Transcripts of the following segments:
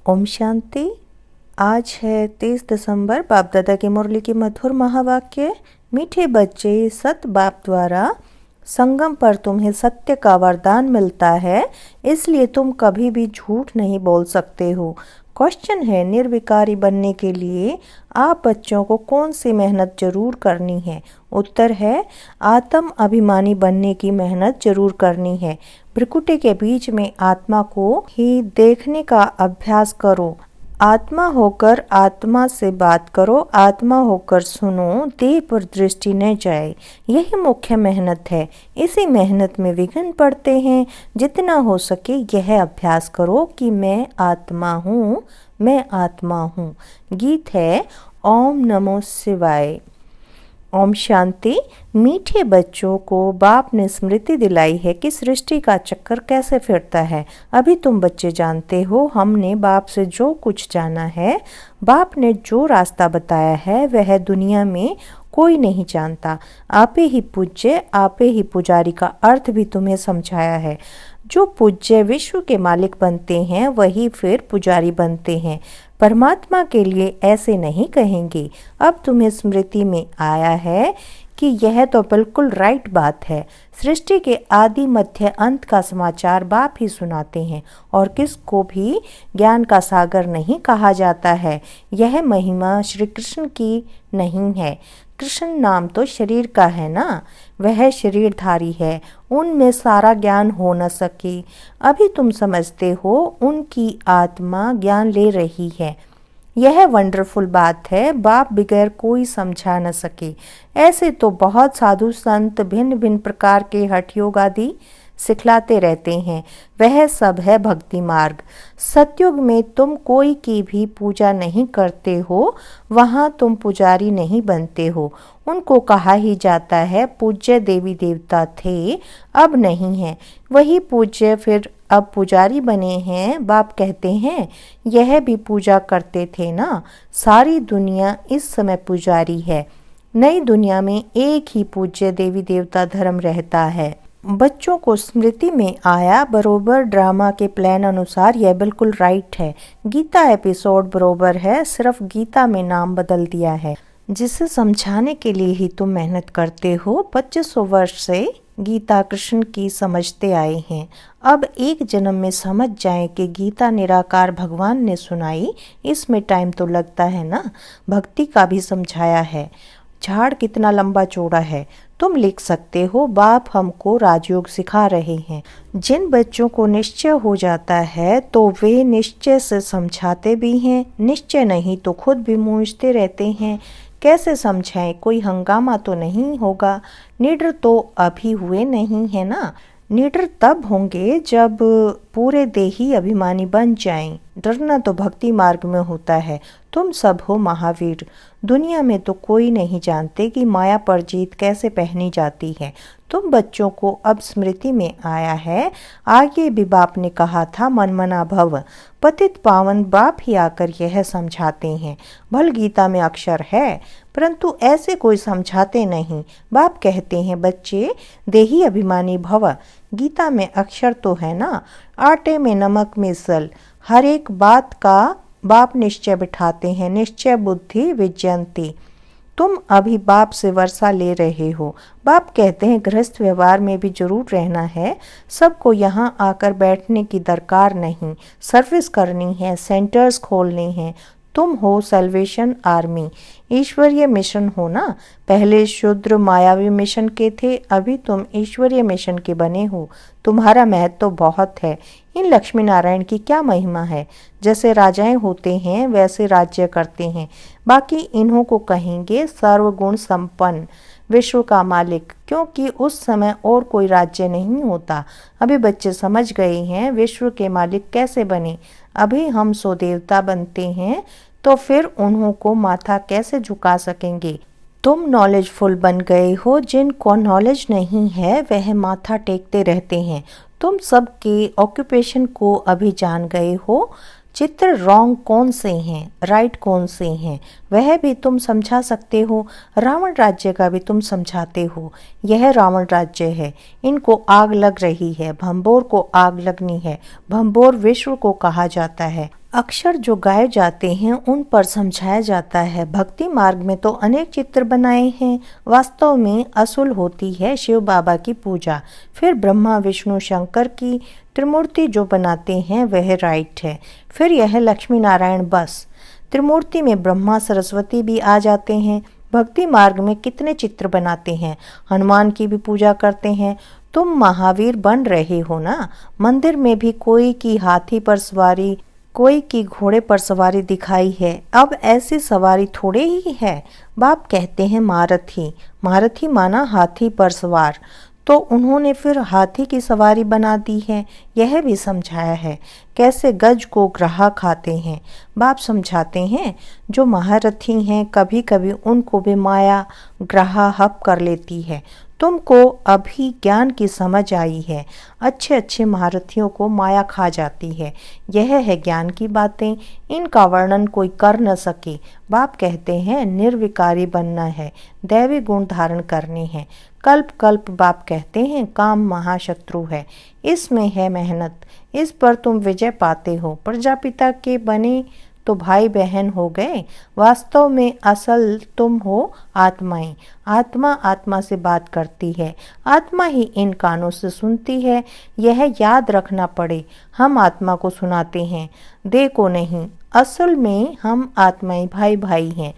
ओम शांति। आज है 23 दिसंबर। बाप दादा की मुरली की मधुर महावाक्य। मीठे बच्चे, सत बाप द्वारा संगम पर तुम्हें सत्य का वरदान मिलता है, इसलिए तुम कभी भी झूठ नहीं बोल सकते हो। क्वेश्चन है, निर्विकारी बनने के लिए आप बच्चों को कौन सी मेहनत जरूर करनी है? उत्तर है, आत्म अभिमानी बनने की मेहनत जरूर करनी है। भ्रिकुटी के बीच में आत्मा को ही देखने का अभ्यास करो। आत्मा होकर आत्मा से बात करो, आत्मा होकर सुनो, देह पर दृष्टि न जाए। यही मुख्य मेहनत है। इसी मेहनत में विघ्न पड़ते हैं। जितना हो सके यह अभ्यास करो कि मैं आत्मा हूँ, मैं आत्मा हूँ। गीत है ओम नमो शिवाय। ओम शांति। मीठे बच्चों को बाप ने स्मृति दिलाई है कि सृष्टि का चक्कर कैसे फिरता है। अभी तुम बच्चे जानते हो, हमने बाप से जो कुछ जाना है, बाप ने जो रास्ता बताया है, वह दुनिया में कोई नहीं जानता। आपे ही पूज्य, आपे ही पुजारी का अर्थ भी तुम्हें समझाया है। जो पूज्य विश्व के मालिक बनते हैं वही फिर पुजारी बनते हैं। परमात्मा के लिए ऐसे नहीं कहेंगे। अब तुम्हें स्मृति में आया है कि यह तो बिल्कुल राइट बात है। सृष्टि के आदि मध्य अंत का समाचार बाप ही सुनाते हैं और किसको भी ज्ञान का सागर नहीं कहा जाता है। यह महिमा श्री कृष्ण की नहीं है। कृष्ण नाम तो शरीर का है ना, वह शरीरधारी है, उनमें सारा ज्ञान हो न सके। अभी तुम समझते हो उनकी आत्मा ज्ञान ले रही है। यह वंडरफुल बात है। बाप बगैर कोई समझा न सके। ऐसे तो बहुत साधु संत भिन्न भिन्न प्रकार के हठ योग आदि सिखलाते रहते हैं। वह सब है भक्ति मार्ग। सतयुग में तुम कोई की भी पूजा नहीं करते हो, वहाँ तुम पुजारी नहीं बनते हो। उनको कहा ही जाता है पूज्य देवी देवता थे, अब नहीं है। वही पूज्य फिर अब पुजारी बने हैं। बाप कहते हैं यह भी पूजा करते थे ना। सारी दुनिया इस समय पुजारी है। नई दुनिया में एक ही पूज्य देवी देवता धर्म रहता है। बच्चों को स्मृति में आया बरोबर ड्रामा के प्लान अनुसार। यह बिल्कुल राइट है। गीता एपिसोड बरोबर है, सिर्फ गीता में नाम बदल दिया है। जिसे समझाने के लिए ही तुम मेहनत करते हो। 2500 वर्ष से गीता कृष्ण की समझते आए हैं। अब एक जन्म में समझ जाएं कि गीता निराकार भगवान ने सुनाई। इसमें टाइम तो लगता है ना। भक्ति का भी समझाया है। झाड़ कितना लंबा चौड़ा है तुम लिख सकते हो। बाप हमको राजयोग सिखा रहे हैं। जिन बच्चों को निश्चय हो जाता है तो वे निश्चय से समझाते भी हैं, निश्चय नहीं तो खुद भी मूंझते रहते हैं। कैसे समझाएं? कोई हंगामा तो नहीं होगा। निडर तो अभी हुए नहीं है ना। निडर तब होंगे जब पूरे देही अभिमानी बन जाएं। डरना तो भक्ति मार्ग में होता है। तुम सब हो महावीर। दुनिया में तो कोई नहीं जानते कि माया पर जीत कैसे पहनी जाती है। तुम बच्चों को अब स्मृति में आया है। आगे भी बाप ने कहा था मनमना भव। पतित पावन बाप ही आकर यह समझाते हैं। भल गीता में अक्षर है, परंतु ऐसे कोई समझाते नहीं। बाप कहते हैं बच्चे देही अभिमानी भव। गीता में अक्षर तो है ना। आटे में नमक मिसल। हर एक बात का बाप निश्चय बिठाते हैं। निश्चय बुद्धि विजयंती। तुम अभी बाप से वर्षा ले रहे हो। बाप कहते हैं गृहस्थ व्यवहार में भी जरूर रहना है। सबको यहाँ आकर बैठने की दरकार नहीं। सर्विस करनी है, सेंटर्स खोलने हैं। तुम हो सल्वेशन आर्मी। ईश्वरीय मिशन हो ना। पहले शूद्र मायावी मिशन के थे, अभी तुम ईश्वरीय मिशन के बने हो। तुम्हारा महत्व तो बहुत है। इन लक्ष्मी नारायण की क्या महिमा है। जैसे राजाएं होते हैं वैसे राज्य करते हैं। बाकी इन्हों को कहेंगे सर्वगुण संपन्न, विश्व का मालिक, क्योंकि उस समय और कोई राज्य नहीं होता। अभी बच्चे समझ गए हैं विश्व के मालिक कैसे बने। अभी हम सो देवता बनते हैं तो फिर उन्हों को माथा कैसे झुका सकेंगे। तुम नॉलेजफुल बन गए हो। जिनको नॉलेज नहीं है वह माथा टेकते रहते हैं। तुम सबके ऑक्यूपेशन को अभी जान गए हो। चित्र रॉन्ग कौन से हैं, राइट कौन से हैं, वह भी तुम समझा सकते हो। रावण राज्य का भी तुम समझाते हो। यह रावण राज्य है, इनको आग लग रही है। भंबोर को आग लगनी है। भंबोर विश्व को कहा जाता है। अक्षर जो गाए जाते हैं उन पर समझाया जाता है। भक्ति मार्ग में तो अनेक चित्र बनाए हैं। वास्तव में असूल होती है शिव बाबा की पूजा। फिर ब्रह्मा विष्णु शंकर की त्रिमूर्ति जो बनाते हैं वह राइट है। फिर यह लक्ष्मी नारायण बस। त्रिमूर्ति में ब्रह्मा सरस्वती भी आ जाते हैं। भक्ति मार्ग में कितने चित्र बनाते हैं। हनुमान की भी पूजा करते हैं। तुम महावीर बन रहे हो ना। मंदिर में भी कोई की हाथी पर सवारी, कोई की घोड़े पर सवारी दिखाई है। अब ऐसी सवारी थोड़े ही है। बाप कहते हैं महारथी। महारथी माना हाथी पर सवार, तो उन्होंने फिर हाथी की सवारी बना दी है। यह भी समझाया है कैसे गज को ग्राह खाते हैं। बाप समझाते हैं जो महारथी हैं कभी कभी उनको भी माया ग्राह हप कर लेती है। तुमको अभी ज्ञान की समझ आई है। अच्छे अच्छे महारथियों को माया खा जाती है। यह है ज्ञान की बातें, इनका वर्णन कोई कर न सके। बाप कहते हैं निर्विकारी बनना है, दैवी गुण धारण करने हैं। कल्प कल्प बाप कहते हैं काम महाशत्रु है, इसमें है मेहनत, इस पर तुम विजय पाते हो। प्रजापिता के बने तो भाई बहन हो गए। वास्तव में असल तुम हो आत्माएं। आत्मा आत्मा से बात करती है, आत्मा ही इन कानों से सुनती है। यह याद रखना पड़े। हम आत्मा को सुनाते हैं, देह को नहीं। असल में हम आत्माएं भाई भाई हैं।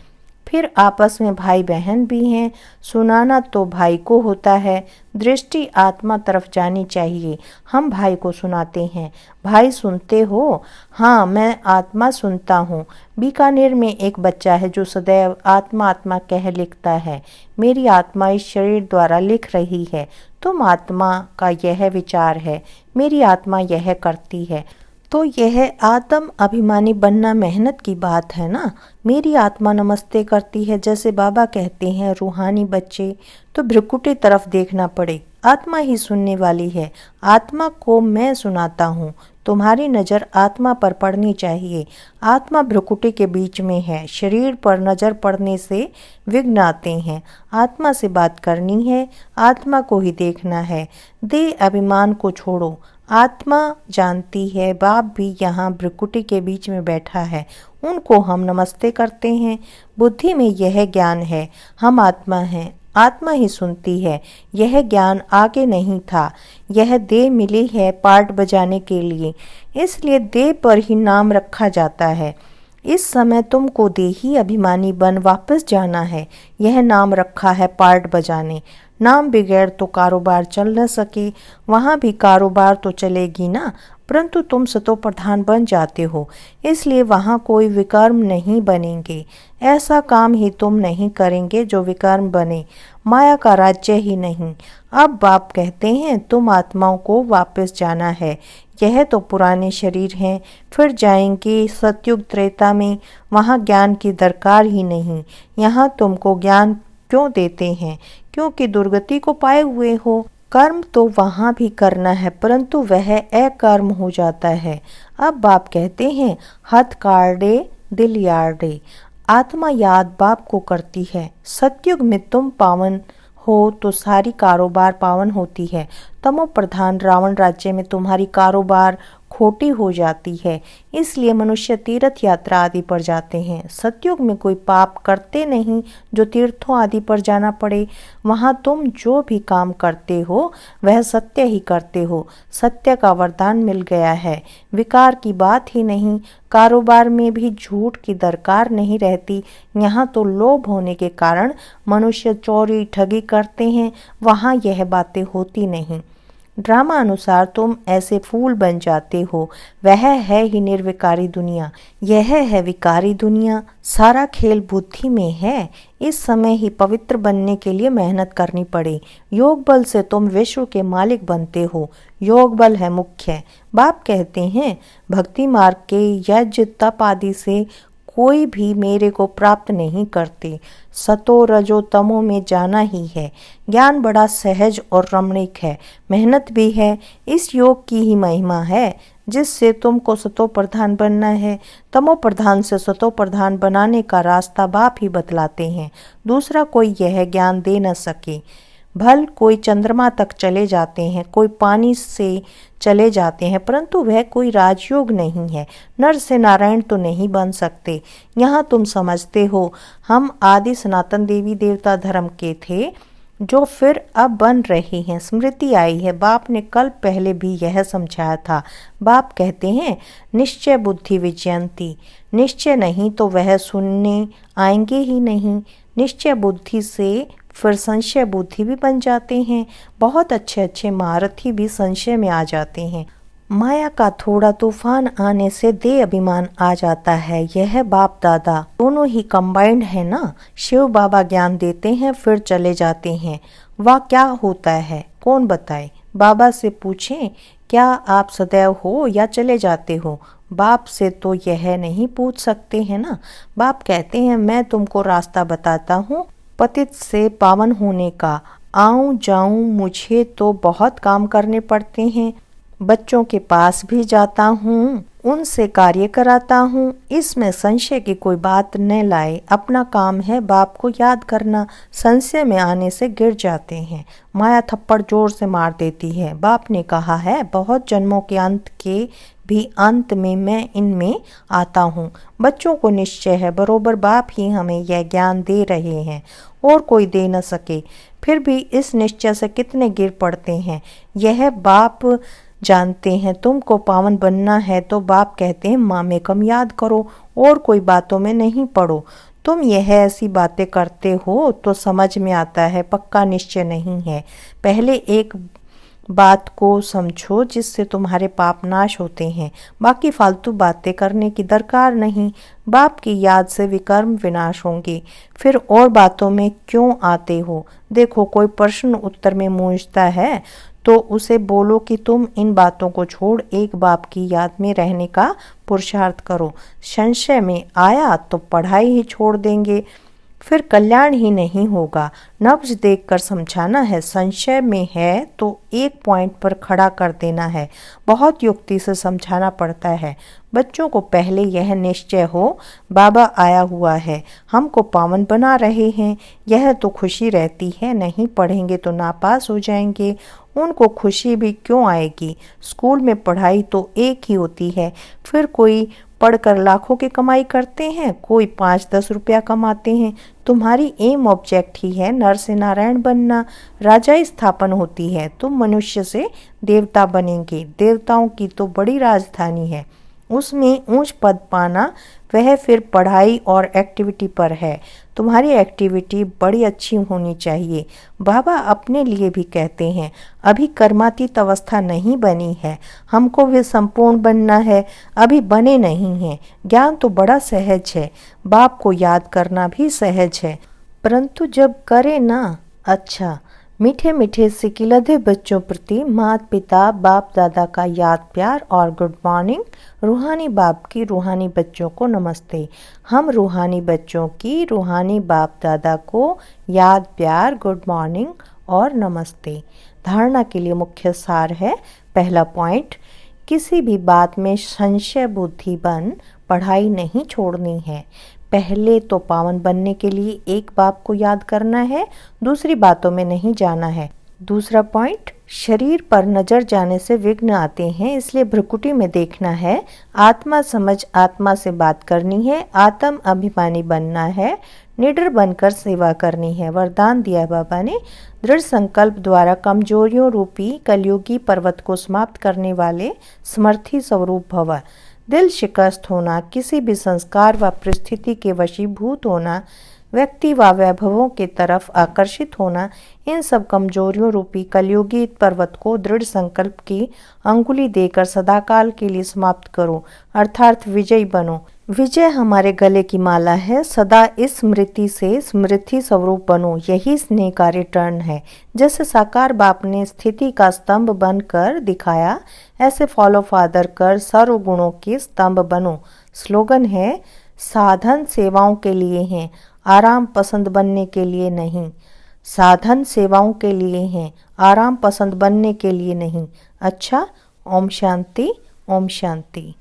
फिर आपस में भाई बहन भी हैं। सुनाना तो भाई को होता है, दृष्टि आत्मा तरफ जानी चाहिए। हम भाई को सुनाते हैं। भाई सुनते हो? हाँ, मैं आत्मा सुनता हूँ। बीकानेर में एक बच्चा है जो सदैव आत्मा आत्मा कह लिखता है। मेरी आत्मा इस शरीर द्वारा लिख रही है। तुम आत्मा का यह विचार है, मेरी आत्मा यह करती है। तो यह आत्म अभिमानी बनना मेहनत की बात है ना। मेरी आत्मा नमस्ते करती है। जैसे बाबा कहते हैं रूहानी बच्चे, तो भ्रिकुटी तरफ देखना पड़े। आत्मा ही सुनने वाली है। आत्मा को मैं सुनाता हूँ। तुम्हारी नज़र आत्मा पर पड़नी चाहिए। आत्मा भ्रिकुटी के बीच में है। शरीर पर नज़र पड़ने से विघ्न आते हैं। आत्मा से बात करनी है, आत्मा को ही देखना है। देह अभिमान को छोड़ो। आत्मा जानती है बाप भी यहाँ भ्रिकुटी के बीच में बैठा है, उनको हम नमस्ते करते हैं। बुद्धि में यह ज्ञान है, हम आत्मा हैं, आत्मा ही सुनती है। यह ज्ञान आगे नहीं था। यह देह मिली है पार्ट बजाने के लिए, इसलिए देह पर ही नाम रखा जाता है। इस समय तुमको देही अभिमानी बन वापस जाना है। यह नाम रखा है पार्ट बजाने। नाम बगैर तो कारोबार चल न सके। वहाँ भी कारोबार तो चलेगी ना, परंतु तुम सतो प्रधान बन जाते हो, इसलिए वहाँ कोई विकर्म नहीं बनेंगे। ऐसा काम ही तुम नहीं करेंगे जो विकर्म बने। माया का राज्य ही नहीं। अब बाप कहते हैं तुम आत्माओं को वापस जाना है। यह तो पुराने शरीर हैं, फिर जाएंगे सतयुग त्रेता में। वहाँ ज्ञान की दरकार ही नहीं। यहाँ तुमको ज्ञान क्यों देते हैं? क्योंकि दुर्गति को पाए हुए हो। कर्म तो वहाँ भी करना है, परंतु वह अकर्म हो जाता है। अब बाप कहते हैं हथ काढ़े दिल यार्डे। आत्मा याद बाप को करती है। सतयुग में तुम पावन हो तो सारी कारोबार पावन होती है। तमो प्रधान रावण राज्य में तुम्हारी कारोबार खोटी हो जाती है, इसलिए मनुष्य तीर्थ यात्रा आदि पर जाते हैं। सतयुग में कोई पाप करते नहीं जो तीर्थों आदि पर जाना पड़े। वहाँ तुम जो भी काम करते हो वह सत्य ही करते हो। सत्य का वरदान मिल गया है, विकार की बात ही नहीं। कारोबार में भी झूठ की दरकार नहीं रहती। यहाँ तो लोभ होने के कारण मनुष्य चोरी ठगी करते हैं, वहाँ यह बातें होती नहीं। ड्रामा अनुसार तुम ऐसे फूल बन जाते हो। वह है ही निर्विकारी दुनिया, यह है विकारी दुनिया। सारा खेल बुद्धि में है। इस समय ही पवित्र बनने के लिए मेहनत करनी पड़े। योग बल से तुम विश्व के मालिक बनते हो। योग बल है मुख्य। बाप कहते हैं भक्ति मार्ग के यज्ञ तप आदि से कोई भी मेरे को प्राप्त नहीं करते। सतो रजो तमो में जाना ही है। ज्ञान बड़ा सहज और रमणीक है, मेहनत भी है। इस योग की ही महिमा है जिससे तुमको सतो प्रधान बनना है। तमो प्रधान से सतो प्रधान बनाने का रास्ता बाप ही बतलाते हैं, दूसरा कोई यह ज्ञान दे न सके। भल कोई चंद्रमा तक चले जाते हैं, कोई पानी से चले जाते हैं, परंतु वह कोई राजयोग नहीं है। नर से नारायण तो नहीं बन सकते। यहाँ तुम समझते हो हम आदि सनातन देवी देवता धर्म के थे जो फिर अब बन रहे हैं। स्मृति आई है, बाप ने कल पहले भी यह समझाया था। बाप कहते हैं निश्चय बुद्धि विजयंती, निश्चय नहीं तो वह सुनने आएंगे ही नहीं। निश्चय बुद्धि से फिर संशय बुद्धि भी बन जाते हैं। बहुत अच्छे अच्छे महारथी भी संशय में आ जाते हैं। माया का थोड़ा तूफान आने से देह अभिमान आ जाता है। यह बाप दादा दोनों ही कंबाइंड है ना। शिव बाबा ज्ञान देते हैं फिर चले जाते हैं। वह क्या होता है कौन बताए? बाबा से पूछें क्या आप सदैव हो या चले जाते हो? बाप से तो यह नहीं पूछ सकते हैं ना। बाप कहते हैं मैं तुमको रास्ता बताता हूँ पतित से पावन होने का। आऊं जाऊं मुझे तो बहुत काम करने पड़ते हैं। बच्चों के पास भी जाता हूँ, उनसे कार्य कराता हूँ। इसमें संशय की कोई बात न लाए। अपना काम है बाप को याद करना। संशय में आने से गिर जाते हैं। माया थप्पड़ जोर से मार देती है। बाप ने कहा है बहुत जन्मों के अंत के भी अंत में मैं इनमें आता हूँ। बच्चों को निश्चय है बरोबर बाप ही हमें यह ज्ञान दे रहे हैं और कोई दे न सके। फिर भी इस निश्चय से कितने गिर पड़ते हैं यह बाप जानते हैं। तुमको पावन बनना है तो बाप कहते हैं माँ में कम याद करो और कोई बातों में नहीं पड़ो। तुम यह ऐसी बातें करते हो तो समझ में आता है पक्का निश्चय नहीं है। पहले एक बात को समझो जिससे तुम्हारे पाप नाश होते हैं। बाकी फालतू बातें करने की दरकार नहीं। बाप की याद से विकर्म विनाश होंगे। फिर और बातों में क्यों आते हो? देखो कोई प्रश्न उत्तर में मूंझता है तो उसे बोलो कि तुम इन बातों को छोड़ एक बाप की याद में रहने का पुरुषार्थ करो। संशय में आया तो पढ़ाई ही छोड़ देंगे, फिर कल्याण ही नहीं होगा। नब्ज देखकर समझाना है। संशय में है तो एक पॉइंट पर खड़ा कर देना है। बहुत युक्ति से समझाना पड़ता है। बच्चों को पहले यह निश्चय हो बाबा आया हुआ है, हमको पावन बना रहे हैं। यह तो खुशी रहती है। नहीं पढ़ेंगे तो नापास हो जाएंगे। उनको खुशी भी क्यों आएगी? स्कूल में पढ़ाई तो एक ही होती है। फिर कोई पढ़कर लाखों की कमाई करते हैं, कोई 5-10 रुपया कमाते हैं। तुम्हारी एम ऑब्जेक्ट ही है नर से नारायण बनना। राजा स्थापन होती है, तुम मनुष्य से देवता बनेंगे। देवताओं की तो बड़ी राजधानी है, उसमें ऊंच पद पाना वह फिर पढ़ाई और एक्टिविटी पर है। तुम्हारी एक्टिविटी बड़ी अच्छी होनी चाहिए। बाबा अपने लिए भी कहते हैं अभी कर्मातीत अवस्था नहीं बनी है, हमको भी संपूर्ण बनना है, अभी बने नहीं हैं। ज्ञान तो बड़ा सहज है, बाप को याद करना भी सहज है, परंतु जब करे ना। अच्छा मीठे मीठे सिकिलधे बच्चों प्रति माता पिता बाप दादा का याद प्यार और गुड मॉर्निंग। रूहानी बाप की रूहानी बच्चों को नमस्ते। हम रूहानी बच्चों की रूहानी बाप दादा को याद प्यार गुड मॉर्निंग और नमस्ते। धारणा के लिए मुख्य सार है। पहला पॉइंट, किसी भी बात में संशय बुद्धि बन पढ़ाई नहीं छोड़नी है। पहले तो पावन बनने के लिए एक बाप को याद करना है, दूसरी बातों में नहीं जाना है। दूसरा पॉइंट, शरीर पर नजर जाने से विघ्न आते हैं, इसलिए भ्रुकुटी में देखना है। आत्मा समझ आत्मा से बात करनी है। आत्म अभिमानी बनना है, निडर बनकर सेवा करनी है। वरदान दिया बाबा ने, दृढ़ संकल्प द्वारा कमजोरियों रूपी कलयुगी पर्वत को समाप्त करने वाले समर्थी स्वरूप भव। दिल शिकस्त होना, किसी भी संस्कार व परिस्थिति के वशीभूत होना, व्यक्ति व वैभवों के तरफ आकर्षित होना, इन सब कमजोरियों रूपी कलयुगी पर्वत को दृढ़ संकल्प की अंगुली देकर सदाकाल के लिए समाप्त करो, अर्थात विजयी बनो। विजय हमारे गले की माला है। सदा इस स्मृति से स्मृति स्वरूप बनो, यही स्नेह का रिटर्न है। जैसे साकार बाप ने स्थिति का स्तंभ बनकर दिखाया, ऐसे फॉलो फादर कर सर्व गुणों के स्तंभ बनो। स्लोगन है, साधन सेवाओं के लिए हैं, आराम पसंद बनने के लिए नहीं। साधन सेवाओं के लिए हैं, आराम पसंद बनने के लिए नहीं। अच्छा, ओम शांति, ओम शांति।